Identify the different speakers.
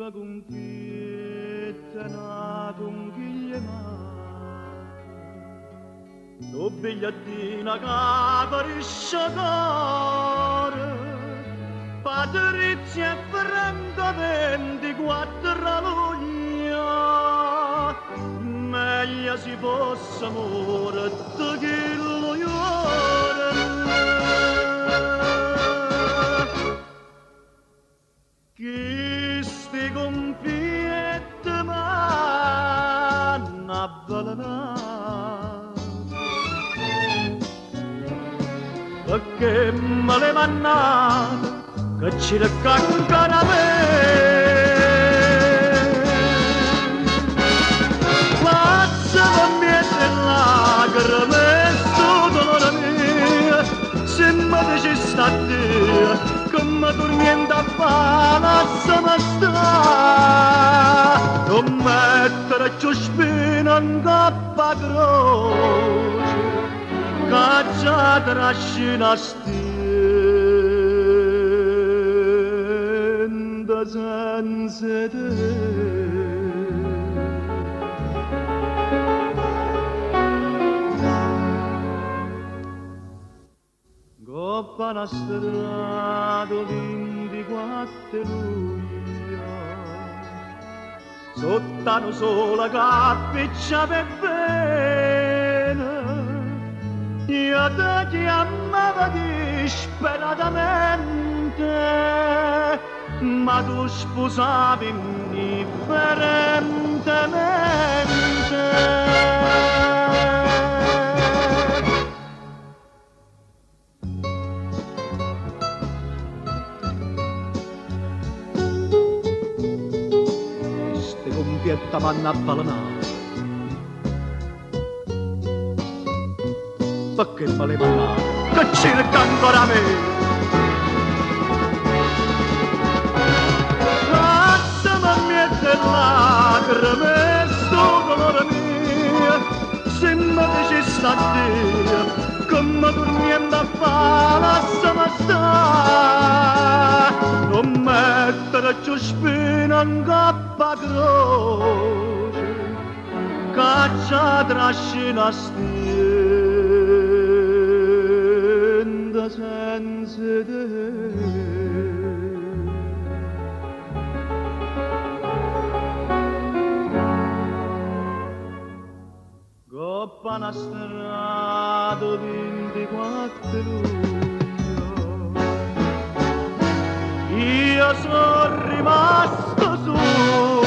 Speaker 1: viva conquietta una conchiglia tu bigliettina caparisce cuore Patrizia e Franca 24 luglio meglio si fosse amore di chi lo iora chi sti confiette m'hanno avvelenato perché me le mannate che ci raccancano a me lasciami miete lacrime sto dolore mio se mi dici sta Dio che mi dormiendo a fa lasciami sta non mettere più spina in cappa croce che già trascina stenda senza te Coppa una strada 24 luglio sotto una sola cappiccia per bene io ti chiamavo disperatamente ma tu sposavi indifferentemente Pietta m'hanno avvelenato perché me le mannate che cerca ancora me lasciami miete lacrime sto dolore mio se mi dici sta Dio che mi dormiendo a fa lasciami sta non mettere più spina in cappa croce caccia trascina stenda senza te coppa una strada 24 luglio io sono rimasto solo